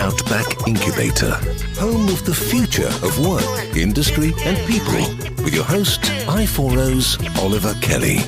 Outback Incubator, home of the future of work, industry and people, with your host, I4O's Oliver Kelly.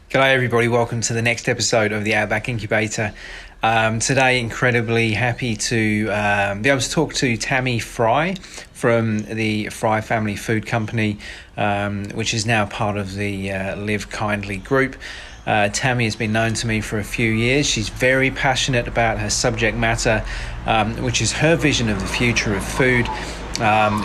G'day everybody, welcome to the next episode of the Outback Incubator. Today, incredibly happy to be able to talk to Tammy Fry from the Fry Family Food Company, which is now part of the Live Kindly group. Tammy has been known to me for a few years. She's very passionate about her subject matter, which is her vision of the future of food.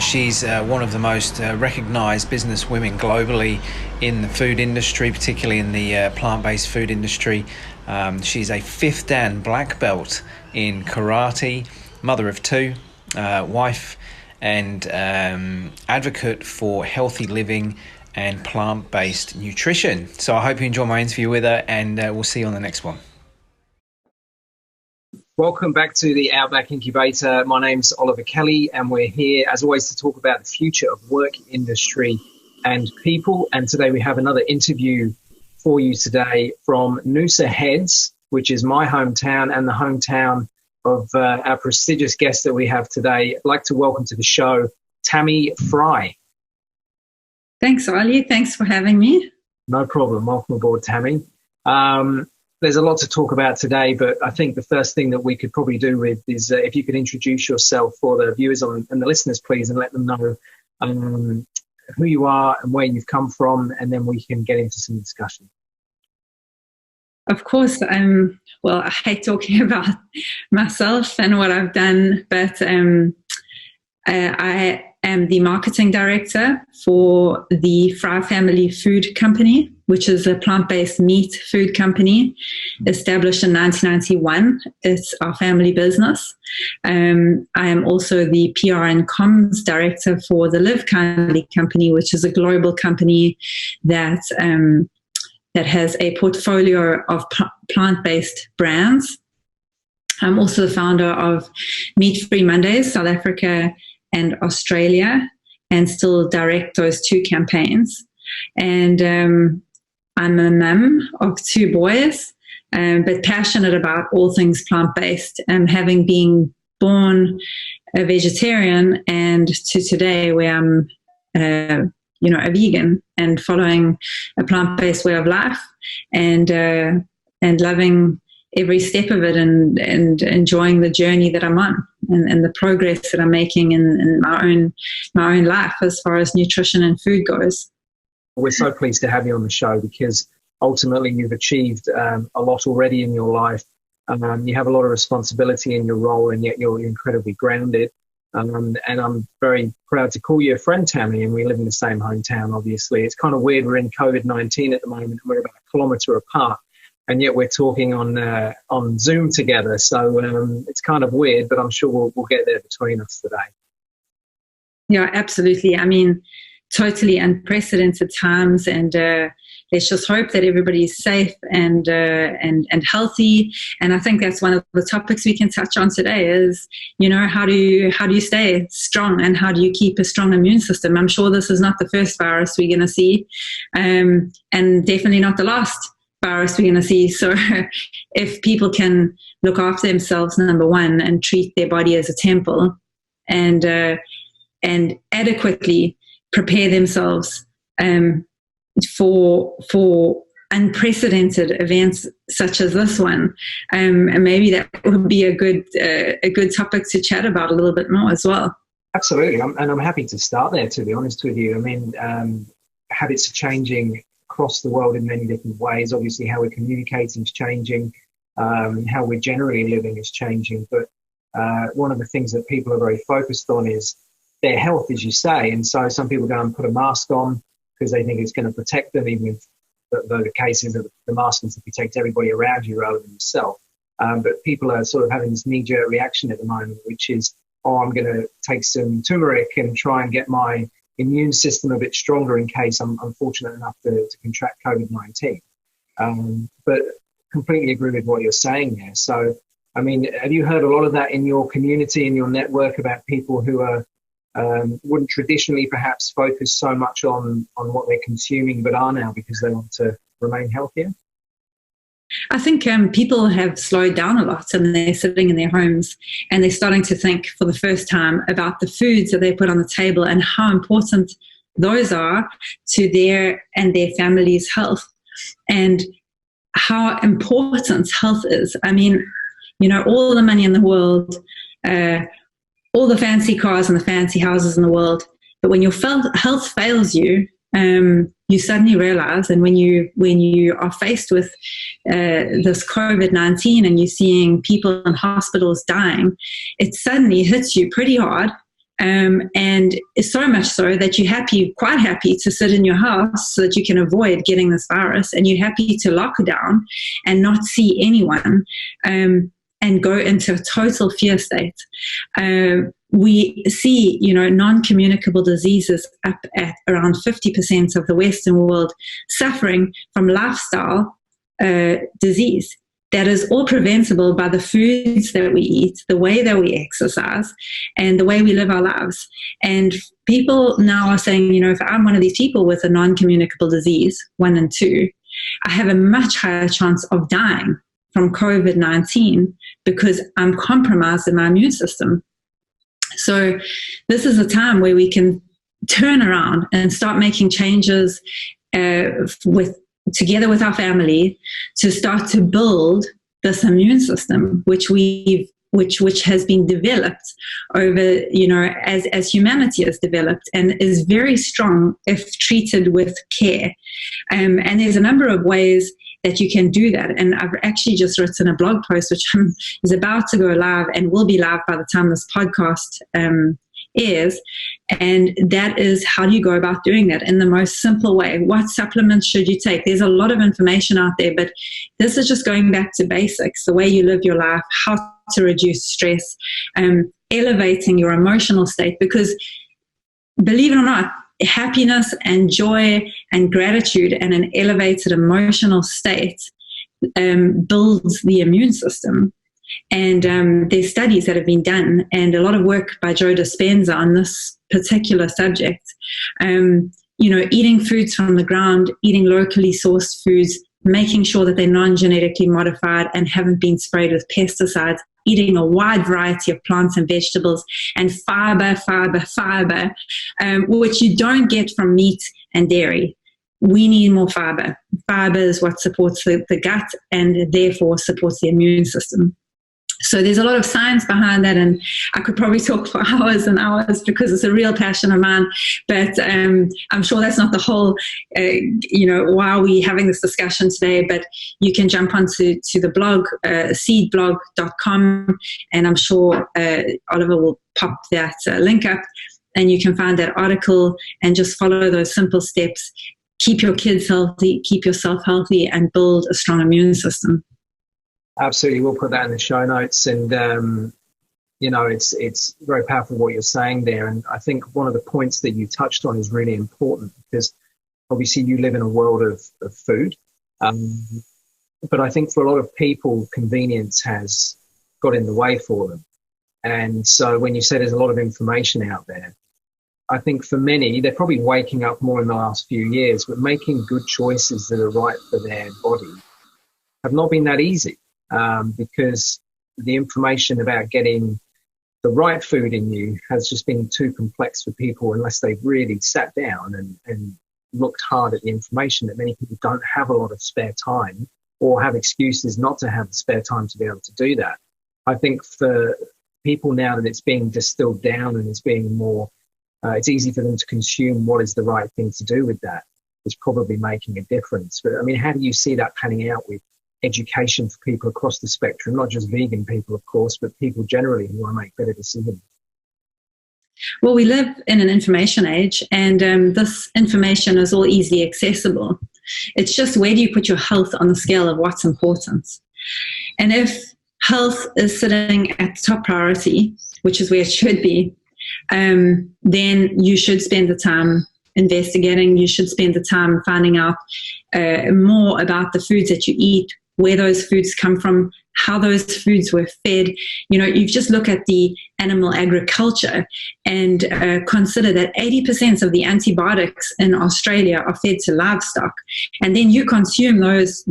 She's one of the most recognised business women globally in the food industry, particularly in the plant-based food industry. She's a 5th Dan black belt in karate, mother of 2, wife, and advocate for healthy living and plant-based nutrition. So I hope you enjoy my interview with her, and we'll see you on the next one. Welcome back to the Outback Incubator. My name's Oliver Kelly, and we're here, as always, to talk about the future of work, industry, and people. And today we have another interview for you today from Noosa Heads, which is my hometown and the hometown of our prestigious guest that we have today. I'd like to welcome to the show, Tammy Fry. Thanks, Ollie. Thanks for having me. No problem. Welcome aboard, Tammy. There's a lot to talk about today, but I think the first thing that we could probably do with is if you could introduce yourself for the viewers and the listeners, please, and let them know who you are and where you've come from, and then we can get into some discussion. Of course, well, I hate talking about myself and what I've done, but I am the marketing director for the Fry Family Food Company, which is a plant-based meat food company established in 1991. It's our family business. I am also the PR and comms director for the Live Kindly company, which is a global company that has a portfolio of plant-based brands. I'm also the founder of Meatfree Mondays, South Africa and Australia, and still direct those 2 campaigns. And I'm a mum of 2 boys, but passionate about all things plant-based, having been born a vegetarian and to today where I'm a vegan and following a plant-based way of life and loving every step of it and enjoying the journey that I'm on and the progress that I'm making in my own life as far as nutrition and food goes. We're so pleased to have you on the show because ultimately you've achieved a lot already in your life. You have a lot of responsibility in your role, and yet you're incredibly grounded. And I'm very proud to call you a friend, Tammy, and we live in the same hometown, obviously. It's kind of weird. We're in COVID-19 at the moment, and we're about a kilometre apart, and yet we're talking on Zoom together. So it's kind of weird, but I'm sure we'll get there between us today. Yeah, absolutely. I mean, totally unprecedented times, and let's just hope that everybody's safe and healthy. And I think that's one of the topics we can touch on today is, how do you stay strong and how do you keep a strong immune system? I'm sure this is not the first virus we're going to see, and definitely not the last virus we're going to see. So if people can look after themselves, number one, and treat their body as a temple and adequately prepare themselves for unprecedented events such as this one, and maybe that would be a good topic to chat about a little bit more as well. Absolutely, I'm happy to start there. To be honest with you, I mean, habits are changing across the world in many different ways. Obviously, how we're communicating is changing, how we're generally living is changing. But one of the things that people are very focused on is their health, as you say. And so some people go and put a mask on because they think it's going to protect them, even if the case is that the mask is to protect everybody around you rather than yourself. But people are sort of having this knee-jerk reaction at the moment, which is, oh, I'm going to take some turmeric and try and get my immune system a bit stronger in case I'm fortunate enough to contract COVID-19. But completely agree with what you're saying there. So, I mean, have you heard a lot of that in your community, in your network, about people who are wouldn't traditionally perhaps focus so much on what they're consuming, but are now because they want to remain healthier? I think people have slowed down a lot, and they're sitting in their homes and they're starting to think for the first time about the foods that they put on the table and how important those are to their and their family's health, and how important health is. I mean, you know, all the money in the world, all the fancy cars and the fancy houses in the world, but when your health fails you, you suddenly realize, and when you are faced with this COVID-19 and you're seeing people in hospitals dying, it suddenly hits you pretty hard. And it's so much so that you're quite happy to sit in your house so that you can avoid getting this virus, and you're happy to lock down and not see anyone, and go into a total fear state. We see, you know, non-communicable diseases up at around 50% of the Western world suffering from lifestyle disease. That is all preventable by the foods that we eat, the way that we exercise, and the way we live our lives. And people now are saying, you know, if I'm one of these people with a non-communicable disease, 1 and 2, I have a much higher chance of dying from COVID-19 because I'm compromised in my immune system. So this is a time where we can turn around and start making changes together with our family to start to build this immune system, which has been developed over, you know, as humanity has developed, and is very strong if treated with care. And there's a number of ways that you can do that. And I've actually just written a blog post, which is about to go live and will be live by the time this podcast airs. And that is, how do you go about doing that in the most simple way? What supplements should you take? There's a lot of information out there, but this is just going back to basics, the way you live your life, how to reduce stress, elevating your emotional state, because believe it or not, happiness and joy and gratitude and an elevated emotional state builds the immune system. And there's studies that have been done, and a lot of work by Joe Dispenza on this particular subject. You know, eating foods from the ground, eating locally sourced foods, making sure that they're non-genetically modified and haven't been sprayed with pesticides, eating a wide variety of plants and vegetables, and fiber, which you don't get from meat and dairy. We need more fiber. Fiber is what supports the gut and therefore supports the immune system. So there's a lot of science behind that, and I could probably talk for hours and hours because it's a real passion of mine. But I'm sure that's not the whole, you know, why are we having this discussion today. But you can jump onto the blog, seedblog.com, and I'm sure Oliver will pop that link up, and you can find that article and just follow those simple steps. Keep your kids healthy, keep yourself healthy, and build a strong immune system. Absolutely. We'll put that in the show notes. And, you know, it's very powerful what you're saying there. And I think one of the points that you touched on is really important, because obviously you live in a world of food. But I think for a lot of people, convenience has got in the way for them. And so when you say there's a lot of information out there, I think for many, they're probably waking up more in the last few years, but making good choices that are right for their body have not been that easy. Because the information about getting the right food in you has just been too complex for people unless they've really sat down and looked hard at the information. That many people don't have a lot of spare time, or have excuses not to have the spare time to be able to do that. I think for people now that it's being distilled down and it's being more, it's easy for them to consume what is the right thing to do with that, is probably making a difference. But I mean, how do you see that panning out with education for people across the spectrum, not just vegan people, of course, but people generally who want to make better decisions? Well, we live in an information age, and this information is all easily accessible. It's just, where do you put your health on the scale of what's important? And if health is sitting at the top priority, which is where it should be, then you should spend the time investigating. You should spend the time finding out more about the foods that you eat, where those foods come from, how those foods were fed. You just look at the animal agriculture and consider that 80% of the antibiotics in Australia are fed to livestock. And then you consume those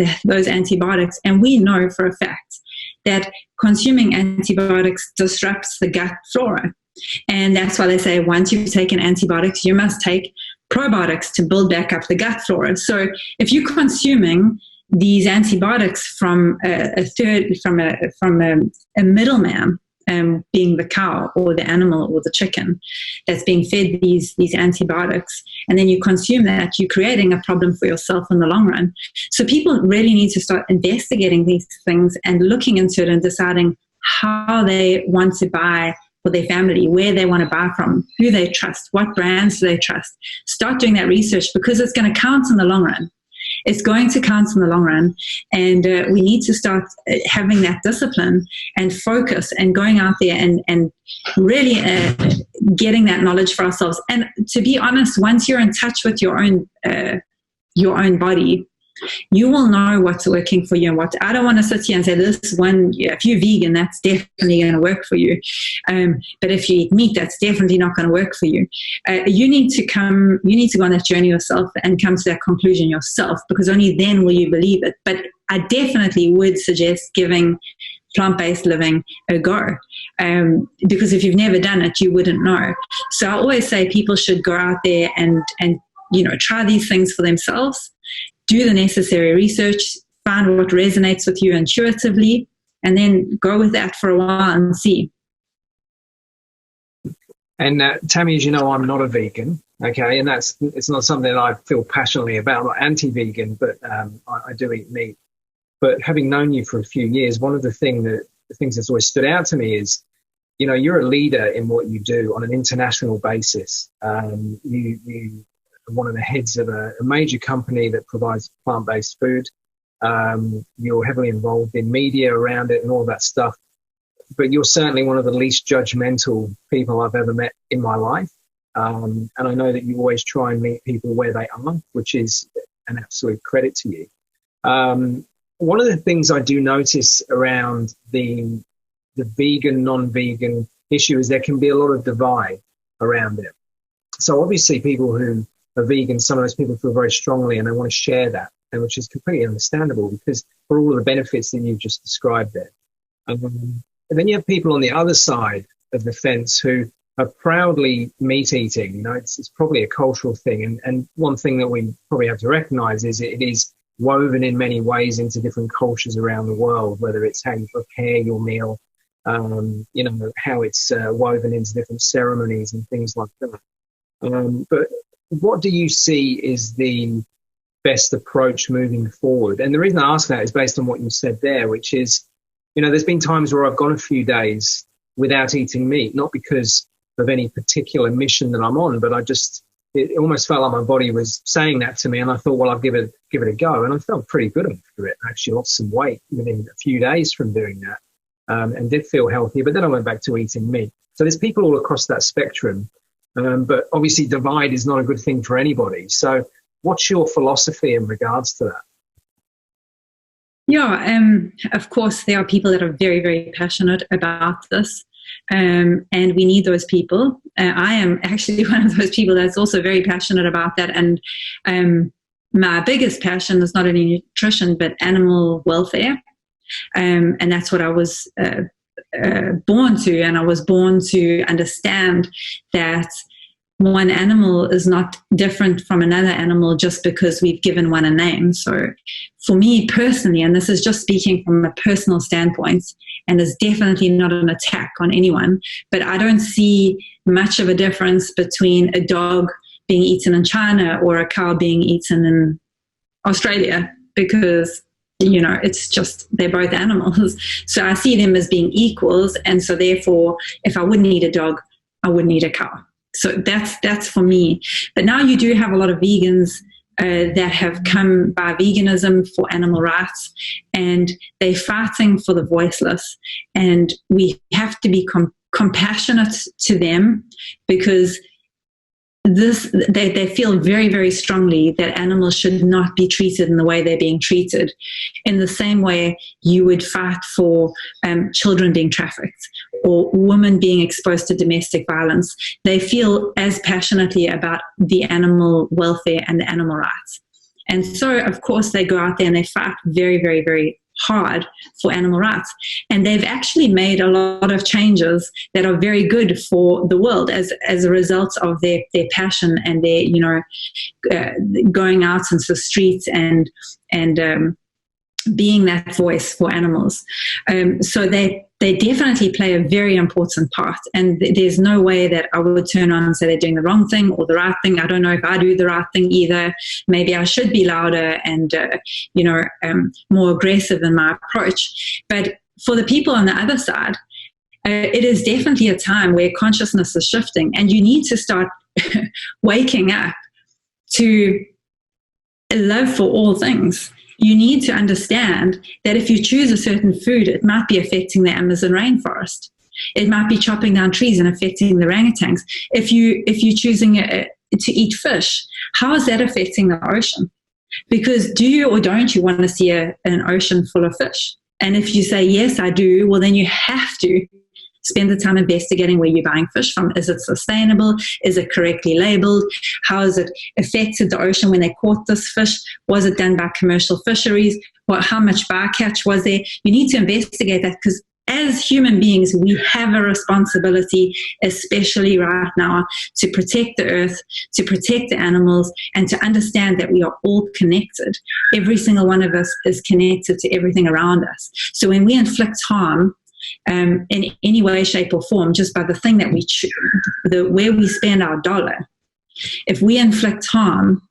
antibiotics, and we know for a fact that consuming antibiotics disrupts the gut flora. And that's why they say once you've taken antibiotics, you must take probiotics to build back up the gut flora. So if you're consuming these antibiotics from a middleman, being the cow or the animal or the chicken that's being fed these antibiotics, and then you consume that, you're creating a problem for yourself in the long run. So people really need to start investigating these things and looking into it and deciding how they want to buy for their family, where they want to buy from, who they trust, what brands do they trust. Start doing that research, because it's going to count in the long run. It's going to count in the long run, and we need to start having that discipline and focus and going out there and really getting that knowledge for ourselves. And to be honest, once you're in touch with your own body, you will know what's working for you and what. I don't want to sit here and say this one, if you're vegan, that's definitely going to work for you. But if you eat meat, that's definitely not going to work for you. You need to go on that journey yourself and come to that conclusion yourself, because only then will you believe it. But I definitely would suggest giving plant-based living a go, because if you've never done it, you wouldn't know. So I always say people should go out there and try these things for themselves. Do the necessary research, find what resonates with you intuitively, and then go with that for a while and see. And Tammy, as you know, I'm not a vegan, okay? And it's not something that I feel passionately about. I'm not anti-vegan, but I do eat meat. But having known you for a few years, one of the things that's always stood out to me is, you're a leader in what you do on an international basis. You one of the heads of a major company that provides plant-based food. You're heavily involved in media around it and all that stuff. But you're certainly one of the least judgmental people I've ever met in my life. And I know that you always try and meet people where they are, which is an absolute credit to you. One of the things I do notice around the vegan, non-vegan issue is there can be a lot of divide around it. So obviously people who are vegan, some of those people feel very strongly and they want to share that, and which is completely understandable, because for all of the benefits that you've just described there. And then you have people on the other side of the fence who are proudly meat eating. It's probably a cultural thing. And one thing that we probably have to recognize is it is woven in many ways into different cultures around the world, whether it's how you prepare your meal, how it's woven into different ceremonies and things like that. But what do you see is the best approach moving forward? And the reason I ask that is based on what you said there, which is, there's been times where I've gone a few days without eating meat, not because of any particular mission that I'm on, but it almost felt like my body was saying that to me, and I thought, well, I'll give it a go, and I felt pretty good after it. I actually lost some weight within a few days from doing that, and did feel healthier. But then I went back to eating meat. So there's people all across that spectrum. But obviously divide is not a good thing for anybody. So what's your philosophy in regards to that? Yeah, of course, there are people that are very, very passionate about this. And we need those people. I am actually one of those people that's also very passionate about that. And my biggest passion is not only nutrition, but animal welfare. And that's what I was born to, and I was born to understand that one animal is not different from another animal just because we've given one a name. So for me personally, and this is just speaking from a personal standpoint, and is definitely not an attack on anyone, but I don't see much of a difference between a dog being eaten in China or a cow being eaten in Australia, because it's just, they're both animals. So I see them as being equals. And so therefore, if I wouldn't eat a dog, I wouldn't eat a cow. So that's for me. But now you do have a lot of vegans that have come by veganism for animal rights, and they're fighting for the voiceless. And we have to be compassionate to them, because they feel very, very strongly that animals should not be treated in the way they're being treated, in the same way you would fight for children being trafficked or women being exposed to domestic violence. They feel as passionately about the animal welfare and the animal rights. And so, of course, they go out there and they fight very, very, very hard for animal rights. And they've actually made a lot of changes that are very good for the world as a result of their passion and their, going out into the streets and being that voice for animals. So they definitely play a very important part. And there's no way that I would turn on and say they're doing the wrong thing or the right thing. I don't know if I do the right thing either. Maybe I should be louder and, more aggressive in my approach. But for the people on the other side, it is definitely a time where consciousness is shifting, and you need to start waking up to love for all things. You need to understand that if you choose a certain food, it might be affecting the Amazon rainforest. It might be chopping down trees and affecting the orangutans. If you're choosing to eat fish, how is that affecting the ocean? Because do you or don't you want to see an ocean full of fish? And if you say, yes, I do, well, then you have to spend the time investigating where you're buying fish from. Is it sustainable? Is it correctly labeled? How has it affected the ocean when they caught this fish? Was it done by commercial fisheries? How much bycatch was there? You need to investigate that, because as human beings, we have a responsibility, especially right now, to protect the earth, to protect the animals, and to understand that we are all connected. Every single one of us is connected to everything around us. So when we inflict harm, in any way, shape, or form, just by the thing that we choose, where we spend our dollar. If we inflict harm,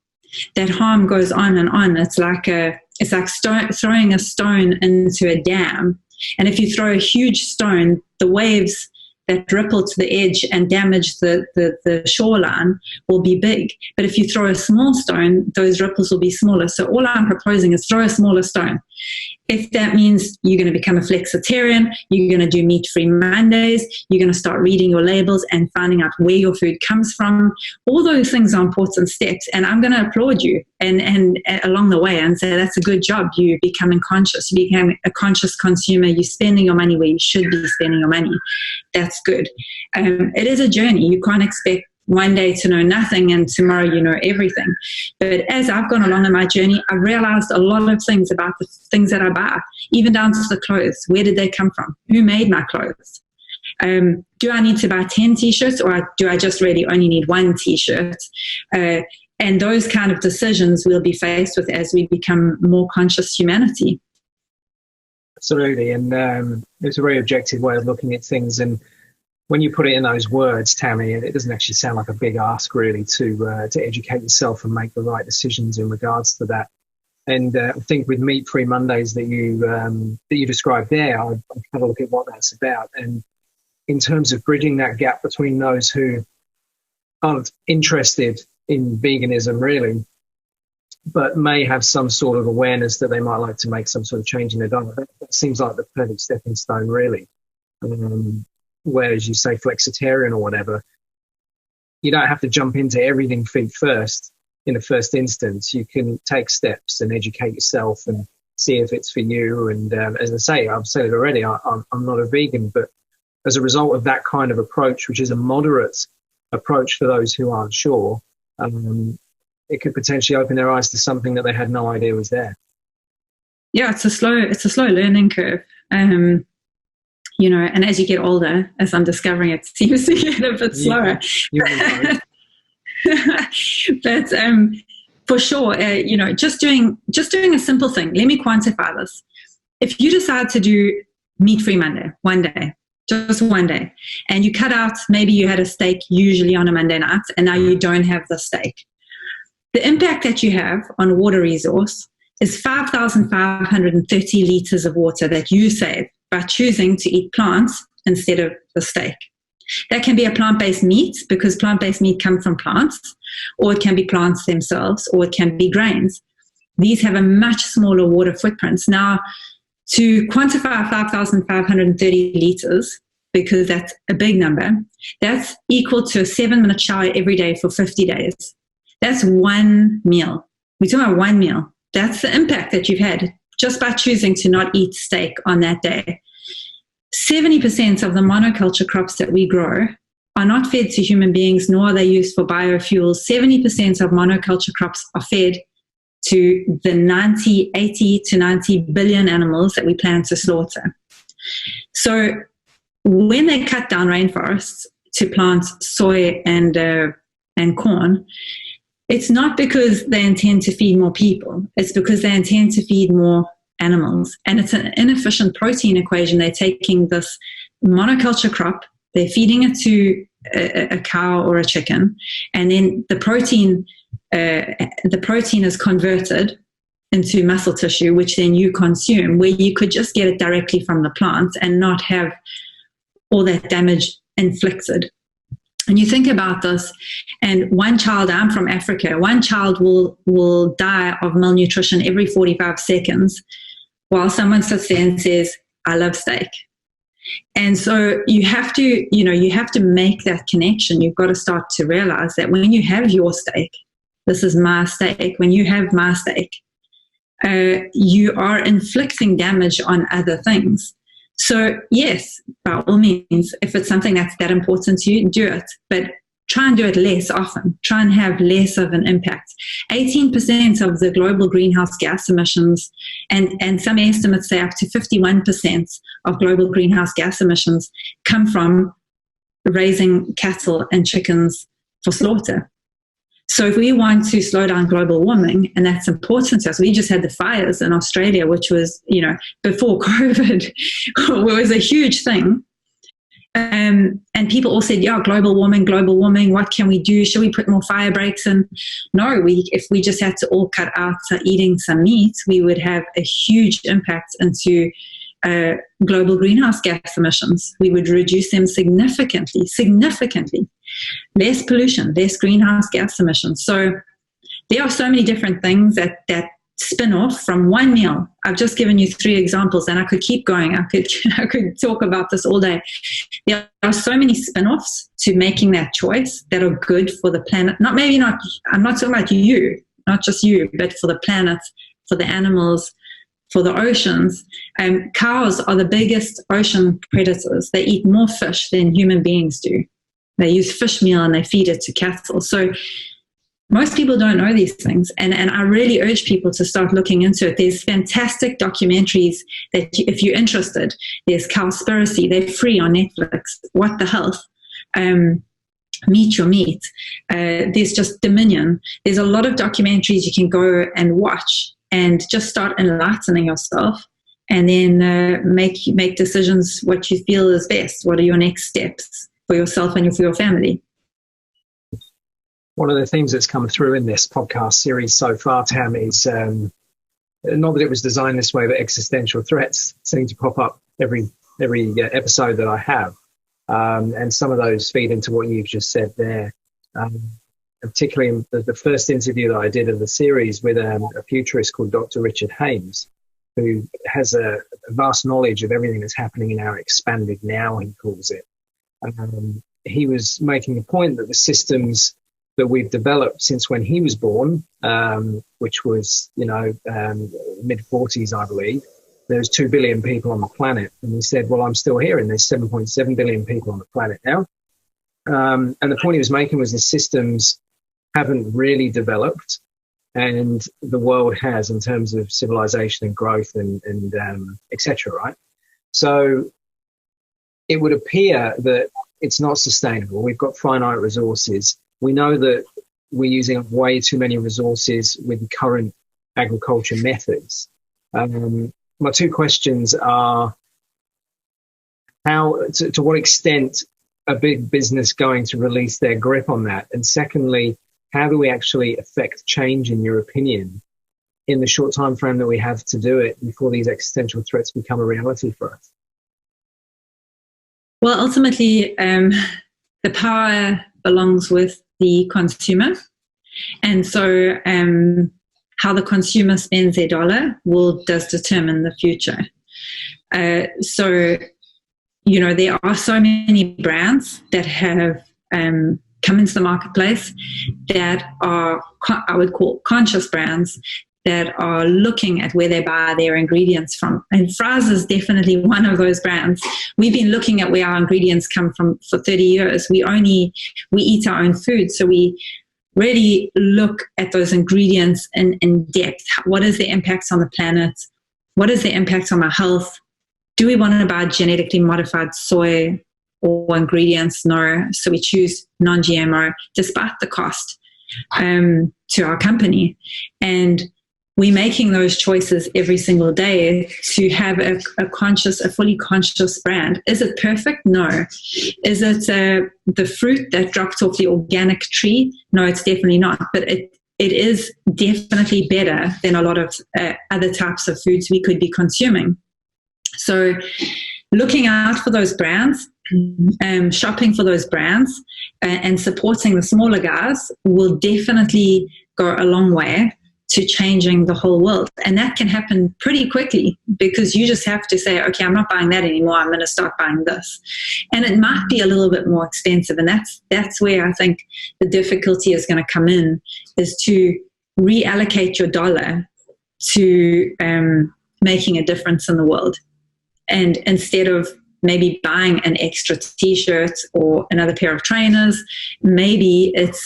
that harm goes on and on. It's like throwing a stone into a dam. And if you throw a huge stone, the waves that ripple to the edge and damage the shoreline will be big. But if you throw a small stone, those ripples will be smaller. So all I'm proposing is throw a smaller stone. If that means you're going to become a flexitarian, you're going to do Meatfree Mondays, you're going to start reading your labels and finding out where your food comes from, all those things are important steps. And I'm going to applaud you and along the way and say that's a good job. You're becoming conscious. You become a conscious consumer. You're spending your money where you should be spending your money. That's good. It is a journey. You can't expect one day to know nothing and tomorrow you know everything. But as I've gone along in my journey, I've realized a lot of things about the things that I buy, even down to the clothes. Where did they come from? Who made my clothes? Do I need to buy 10 t-shirts, or do I just really only need one t-shirt? And those kind of decisions we'll be faced with as we become more conscious humanity. Absolutely. And it's a very objective way of looking at things. And when you put it in those words, Tammy, it doesn't actually sound like a big ask, really, to educate yourself and make the right decisions in regards to that. And I think with Meatfree Mondays that you described there, I've had a look at what that's about. And in terms of bridging that gap between those who aren't interested in veganism, really, but may have some sort of awareness that they might like to make some sort of change in their diet, that seems like the perfect stepping stone, really. Whereas you say flexitarian or whatever, you don't have to jump into everything feet first in the first instance. You can take steps and educate yourself and see if it's for you. And as I say, I've said it already, I'm not a vegan, but as a result of that kind of approach, which is a moderate approach for those who aren't sure, it could potentially open their eyes to something that they had no idea was there. Yeah, it's a slow learning curve. And as you get older, as I'm discovering, it seems to get a bit slower. But for sure, just doing a simple thing. Let me quantify this. If you decide to do Meat-Free Monday, one day, just one day, and you cut out, maybe you had a steak usually on a Monday night, and now you don't have the steak. The impact that you have on water resource is 5,530 liters of water that you save by choosing to eat plants instead of the steak. That can be a plant-based meat, because plant-based meat comes from plants, or it can be plants themselves, or it can be grains. These have a much smaller water footprint. Now, to quantify 5,530 liters, because that's a big number, that's equal to a 7-minute shower every day for 50 days. That's one meal. We're talking about one meal. That's the impact that you've had just by choosing to not eat steak on that day. 70% of the monoculture crops that we grow are not fed to human beings, nor are they used for biofuels. 70% of monoculture crops are fed to the 80 to 90 billion animals that we plan to slaughter. So when they cut down rainforests to plant soy and corn, it's not because they intend to feed more people. It's because they intend to feed more animals. And it's an inefficient protein equation. They're taking this monoculture crop, they're feeding it to a cow or a chicken, and then the protein is converted into muscle tissue, which then you consume, where you could just get it directly from the plant and not have all that damage inflicted. And you think about this, and one child, I'm from Africa, one child will die of malnutrition every 45 seconds while someone sits there and says, I love steak. And so you have to make that connection. You've got to start to realize that when you have your steak, this is my steak, when you have my steak, you are inflicting damage on other things. So yes, by all means, if it's something that's that important to you, do it. But try and do it less often. Try and have less of an impact. 18% of the global greenhouse gas emissions, and some estimates say up to 51% of global greenhouse gas emissions come from raising cattle and chickens for slaughter. So if we want to slow down global warming, and that's important to us, we just had the fires in Australia, which was, before COVID, was a huge thing. And people all said, yeah, global warming, what can we do? Should we put more fire breaks in? No, if we just had to all cut out eating some meat, we would have a huge impact into global greenhouse gas emissions. We would reduce them significantly. Less pollution, less greenhouse gas emissions. So there are so many different things that spin off from one meal. I've just given you 3 examples, and I could keep going. I could talk about this all day. There are so many spin-offs to making that choice that are good for the planet. I'm not talking about you, not just you, but for the planet, for the animals, for the oceans. Cows are the biggest ocean predators. They eat more fish than human beings do. They use fish meal and they feed it to cattle. So most people don't know these things. And I really urge people to start looking into it. There's fantastic documentaries that if you're interested, there's Cowspiracy. They're free on Netflix. What the Health? Meet Your Meat. There's just Dominion. There's a lot of documentaries you can go and watch and just start enlightening yourself, and then make decisions what you feel is best. What are your next steps for yourself and for your family? One of the themes that's come through in this podcast series so far, Tam, is not that it was designed this way, but existential threats seem to pop up every episode that I have. And some of those feed into what you've just said there. Particularly in the first interview that I did of the series with a futurist called Dr. Richard Hames, who has a vast knowledge of everything that's happening in our expanded now, he calls it. He was making the point that the systems that we've developed since when he was born, which was, mid-40s, I believe, there's 2 billion people on the planet. And he said, well, I'm still here, and there's 7.7 billion people on the planet now. And the point he was making was the systems haven't really developed, and the world has, in terms of civilization and growth and et cetera, right? So it would appear that it's not sustainable. We've got finite resources. We know that we're using up way too many resources with current agriculture methods. My 2 questions are, to what extent are big business going to release their grip on that? And secondly, how do we actually affect change, in your opinion, in the short time frame that we have to do it before these existential threats become a reality for us? Well, ultimately, the power belongs with the consumer. And so how the consumer spends their dollar does determine the future. So, there are so many brands that have come into the marketplace that are, I would call, conscious brands that are looking at where they buy their ingredients from. And Fry's is definitely one of those brands. We've been looking at where our ingredients come from for 30 years. We eat our own food, so we really look at those ingredients in depth. What is the impact on the planet? What is the impact on our health? Do we want to buy genetically modified soy or ingredients? No. So we choose non-GMO despite the cost to our company. And we're making those choices every single day to have a fully conscious brand. Is it perfect? No. Is it the fruit that dropped off the organic tree? No, it's definitely not. But it is definitely better than a lot of other types of foods we could be consuming. So looking out for those brands, shopping for those brands, and supporting the smaller guys will definitely go a long way to changing the whole world. And that can happen pretty quickly because you just have to say, okay, I'm not buying that anymore. I'm going to start buying this. And it might be a little bit more expensive. And that's where I think the difficulty is going to come in, is to reallocate your dollar to making a difference in the world. And instead of maybe buying an extra t-shirt or another pair of trainers, maybe it's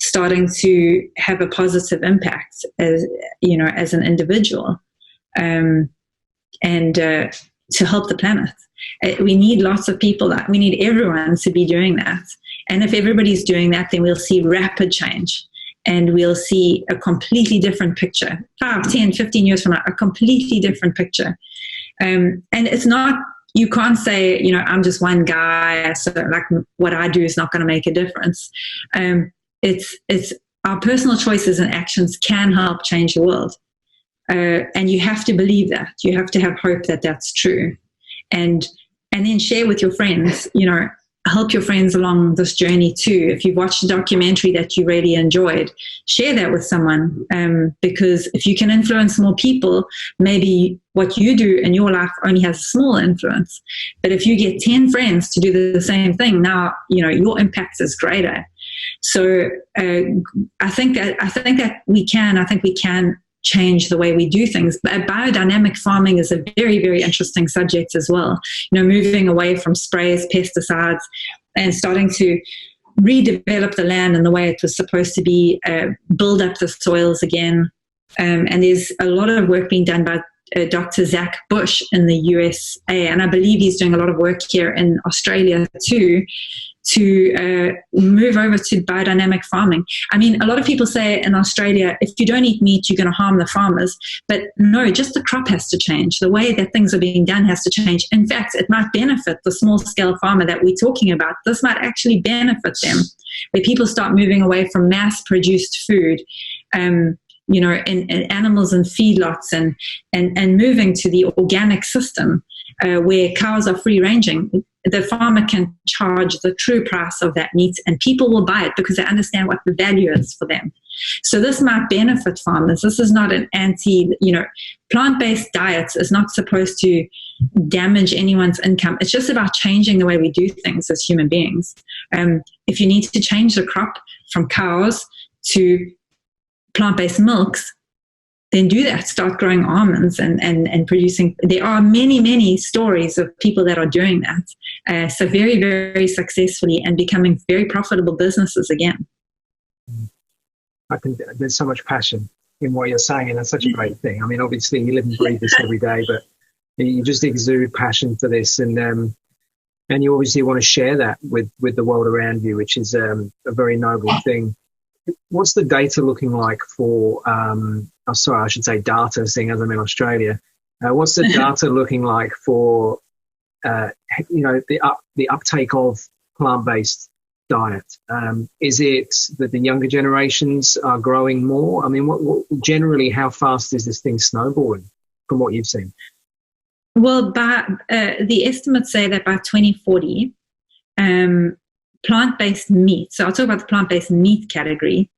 starting to have a positive impact as an individual, and to help the planet. We need lots of people we need everyone to be doing that. And if everybody's doing that, then we'll see rapid change and we'll see a completely different picture. 5, 10, 15 years from now, a completely different picture. And it's not, you can't say, I'm just one guy, so like what I do is not going to make a difference. It's our personal choices and actions can help change the world. And you have to believe that. You have to have hope that that's true. And then share with your friends, help your friends along this journey too. If you've watched a documentary that you really enjoyed, share that with someone. Because if you can influence more people, maybe what you do in your life only has a small influence. But if you get 10 friends to do the same thing, now, your impact is greater. So I think that we can change the way we do things. But biodynamic farming is a very, very interesting subject as well. Moving away from sprays, pesticides, and starting to redevelop the land in the way it was supposed to be, build up the soils again. And there's a lot of work being done by Dr. Zach Bush in the USA, and I believe he's doing a lot of work here in Australia too, to move over to biodynamic farming. I mean, a lot of people say in Australia, if you don't eat meat, you're going to harm the farmers. But no, just the crop has to change. The way that things are being done has to change. In fact, it might benefit the small-scale farmer that we're talking about. This might actually benefit them, where people start moving away from mass-produced food, in animals and feedlots, and moving to the organic system, where cows are free-ranging. The farmer can charge the true price of that meat, and people will buy it because they understand what the value is for them. So this might benefit farmers. This is not an plant-based diet is not supposed to damage anyone's income. It's just about changing the way we do things as human beings. If you need to change the crop from cows to plant-based milks, then do that. Start growing almonds and producing. There are many, many stories of people that are doing that. So very, very successfully and becoming very profitable businesses again. I think there's so much passion in what you're saying, and that's such a great thing. I mean, obviously you live and breathe this every day, but you just exude passion for this, and you obviously want to share that with the world around you, which is a very noble thing. What's the data looking like for, I should say data, seeing as I'm in Australia. What's the data looking like for, the uptake of plant-based diet? Is it that the younger generations are growing more? I mean, what generally, how fast is this thing snowballing from what you've seen? Well, the estimates say that by 2040, plant-based meat, so I'll talk about the plant-based meat category,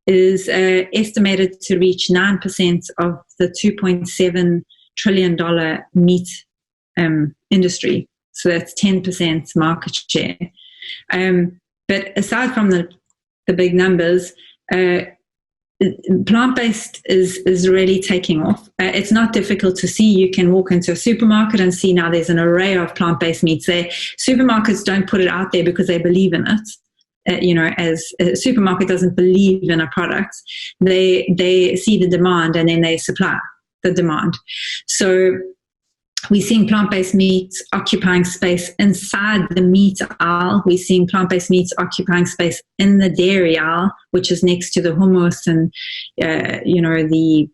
is estimated to reach 9% of the $2.7 trillion meat industry. So that's 10% market share. But aside from the big numbers, plant-based is really taking off. It's not difficult to see. You can walk into a supermarket and see now there's an array of plant-based meats there. Supermarkets don't put it out there because they believe in it. As a supermarket doesn't believe in a product, they see the demand and then they supply the demand. So we're seeing plant-based meats occupying space inside the meat aisle. We're seeing plant-based meats occupying space in the dairy aisle, which is next to the hummus and the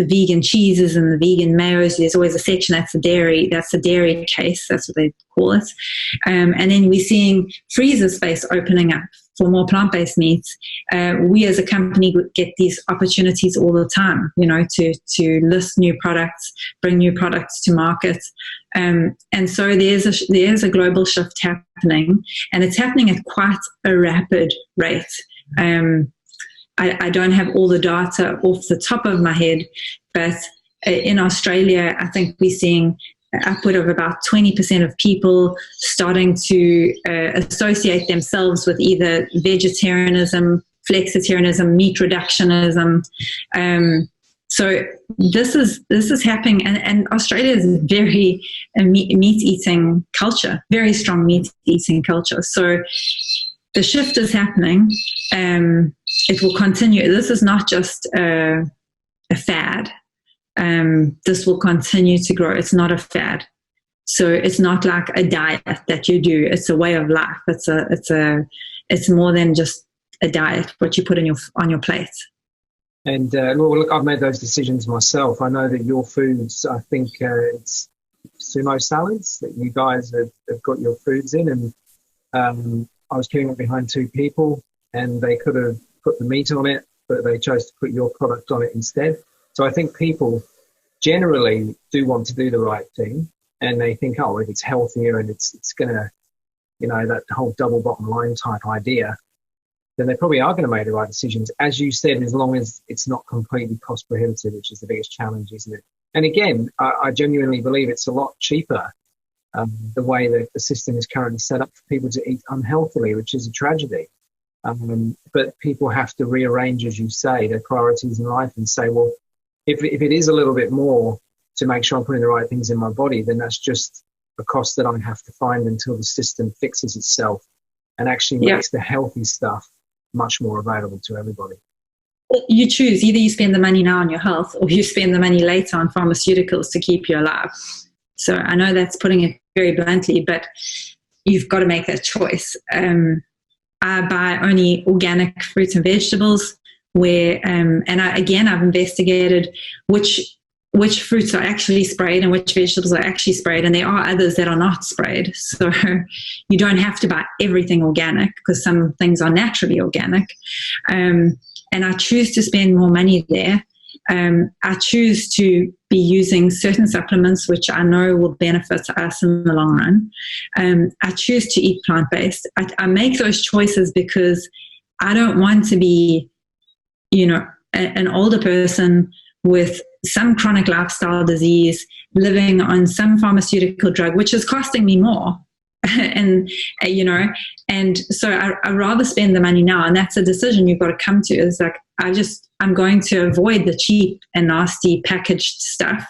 vegan cheeses and the vegan mayos. There's always a section that's the dairy case. That's what they call it. And then we're seeing freezer space opening up for more plant-based meats. We as a company get these opportunities all the time, to list new products, bring new products to market. And so there's a global shift happening, and it's happening at quite a rapid rate. I don't have all the data off the top of my head, but in Australia, I think we're seeing upward of about 20% of people starting to associate themselves with either vegetarianism, flexitarianism, meat reductionism. So this is happening, and Australia is a very meat-eating culture, very strong meat-eating culture. So the shift is happening. It will continue. This is not just a fad. This will continue to grow. It's not a fad. So it's not like a diet that you do. It's a way of life. It's more than just a diet, what you put on your plate. And look, I've made those decisions myself. I know that your foods, I think it's sumo salads that you guys have got your foods in, and I was queuing up behind two people, and they could have put the meat on it, but they chose to put your product on it instead. So I think people generally do want to do the right thing, and they think, oh, if it's healthier and it's going to, that whole double bottom line type idea, then they probably are going to make the right decisions. As you said, as long as it's not completely cost prohibitive, which is the biggest challenge, isn't it? And again, I genuinely believe it's a lot cheaper the way that the system is currently set up for people to eat unhealthily, which is a tragedy. But people have to rearrange, as you say, their priorities in life and say, well, if it is a little bit more to make sure I'm putting the right things in my body, then that's just a cost that I have to find until the system fixes itself and actually makes the healthy stuff much more available to everybody. You choose. Either you spend the money now on your health, or you spend the money later on pharmaceuticals to keep you alive. So I know that's putting it very bluntly, but you've got to make that choice. I buy only organic fruits and vegetables where, I've investigated which fruits are actually sprayed and which vegetables are actually sprayed, and there are others that are not sprayed. So you don't have to buy everything organic because some things are naturally organic. And I choose to spend more money there. I choose to be using certain supplements which I know will benefit us in the long run. I choose to eat plant-based. I make those choices because I don't want to be, an older person with some chronic lifestyle disease living on some pharmaceutical drug, which is costing me more. And so I rather spend the money now, and that's a decision you've got to come to. Is like, I'm going to avoid the cheap and nasty packaged stuff.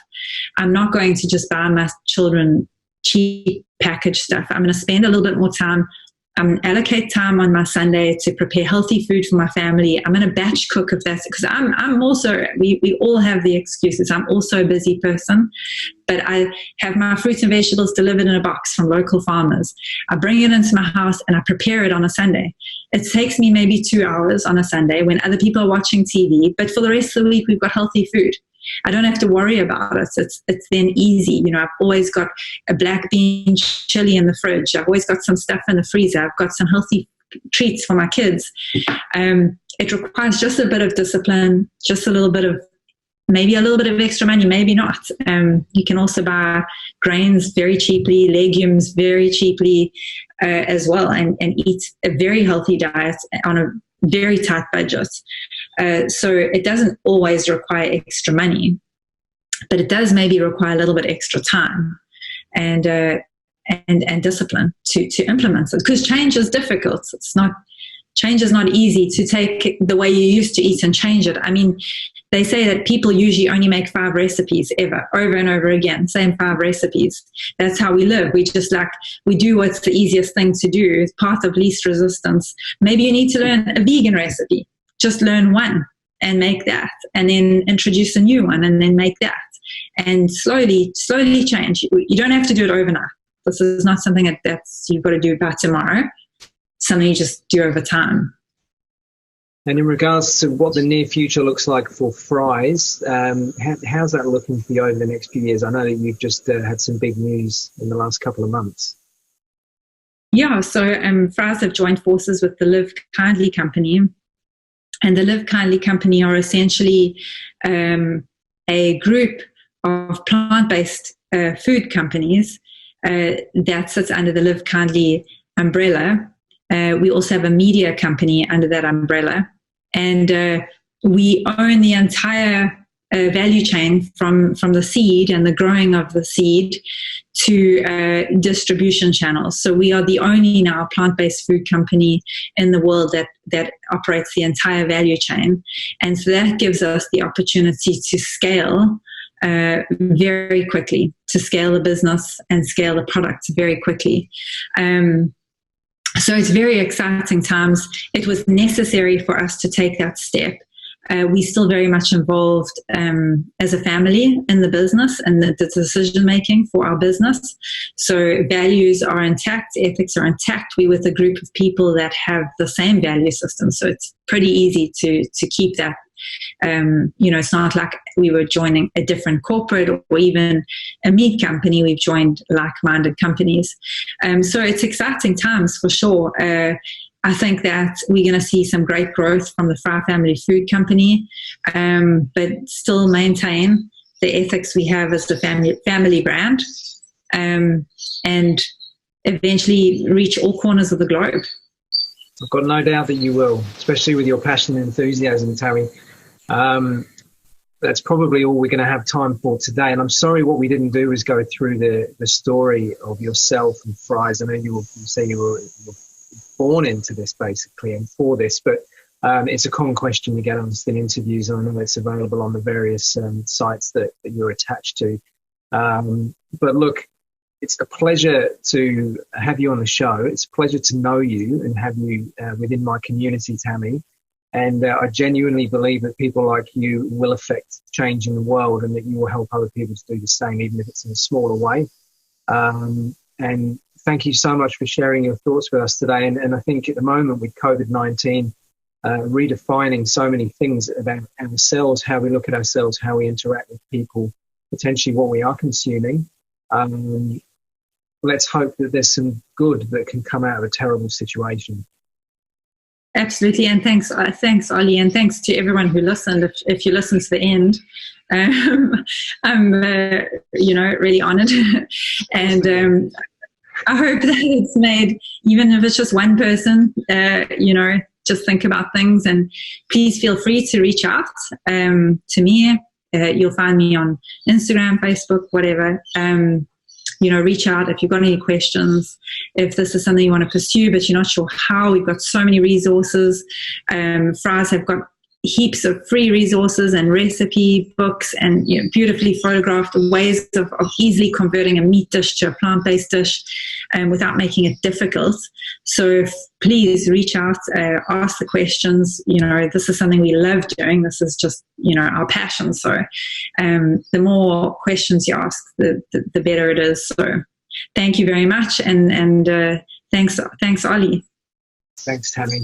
I'm not going to just buy my children cheap packaged stuff. I'm going to spend a little bit more time. I'm going to allocate time on my Sunday to prepare healthy food for my family. I'm going to batch cook if that's, because I'm also, we all have the excuses. I'm also a busy person, but I have my fruits and vegetables delivered in a box from local farmers. I bring it into my house and I prepare it on a Sunday. It takes me maybe 2 hours on a Sunday when other people are watching TV, but for the rest of the week, we've got healthy food. I don't have to worry about it. It's then easy. I've always got a black bean chili in the fridge. I've always got some stuff in the freezer. I've got some healthy treats for my kids. It requires just a bit of discipline, just a little bit of maybe a little bit of extra money, maybe not. You can also buy grains very cheaply, legumes very cheaply as well, and eat a very healthy diet on a very tight budget. So it doesn't always require extra money, but it does maybe require a little bit extra time and discipline to implement it, because change is difficult. Change is not easy to take the way you used to eat and change it. I mean, they say that people usually only make 5 recipes ever, over and over again, same 5 recipes. That's how we live. We just we do what's the easiest thing to do. It's path of least resistance. Maybe you need to learn a vegan recipe. Just learn one and make that, and then introduce a new one and then make that. And slowly change. You don't have to do it overnight. This is not something that's you've got to do by tomorrow. Something you just do over time. And in regards to what the near future looks like for Fry's, how's that looking for you over the next few years? I know that you've just had some big news in the last couple of months. Yeah, so Fry's have joined forces with the Live Kindly company. And the Live Kindly company are essentially a group of plant-based food companies that sits under the Live Kindly umbrella. We also have a media company under that umbrella, and we own the entire value chain from the seed and the growing of the seed to distribution channels. So we are the only now plant-based food company in the world that operates the entire value chain, and so that gives us the opportunity to scale very quickly, to scale the business and scale the products very quickly. So it's very exciting times. It was necessary for us to take that step. We're still very much involved as a family in the business and the decision-making for our business. So values are intact, ethics are intact. We're with a group of people that have the same value system. So it's pretty easy to keep that. It's not like we were joining a different corporate or even a meat company. We've joined like-minded companies. So it's exciting times for sure. I think that we're going to see some great growth from the Fry Family Food Company, but still maintain the ethics we have as the family brand, and eventually reach all corners of the globe. I've got no doubt that you will, especially with your passion and enthusiasm, Tammy. That's probably all we're going to have time for today. And I'm sorry what we didn't do is go through the story of yourself and Fry's. I know you say you were born into this basically and for this, but it's a common question we get on in interviews, and I know it's available on the various sites that you're attached to. But look, it's a pleasure to have you on the show. It's a pleasure to know you and have you within my community, Tammy. And I genuinely believe that people like you will affect change in the world, and that you will help other people to do the same, even if it's in a smaller way. And thank you so much for sharing your thoughts with us today. And I think at the moment with COVID-19, redefining so many things about ourselves, how we look at ourselves, how we interact with people, potentially what we are consuming. Let's hope that there's some good that can come out of a terrible situation. Absolutely, and thanks, Ollie, and thanks to everyone who listened. If you listen to the end, I'm, really honoured, and I hope that it's made, even if it's just one person, just think about things. And please feel free to reach out to me. You'll find me on Instagram, Facebook, whatever. Reach out if you've got any questions. If this is something you want to pursue, but you're not sure how, we've got so many resources. Fry's have got heaps of free resources and recipe books and beautifully photographed ways of easily converting a meat dish to a plant-based dish without making it difficult. So please reach out, ask the questions. This is something we love doing. This is just our passion. So the more questions you ask, the better it is. So thank you very much, and thanks Ollie. Thanks, Tammy.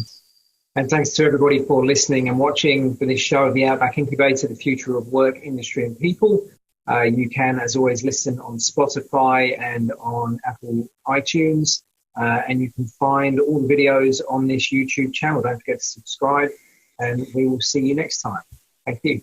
And thanks to everybody for listening and watching for this show of the Outback Incubator, the future of work, industry and people. You can, as always, listen on Spotify and on Apple iTunes. And you can find all the videos on this YouTube channel. Don't forget to subscribe, and we will see you next time. Thank you.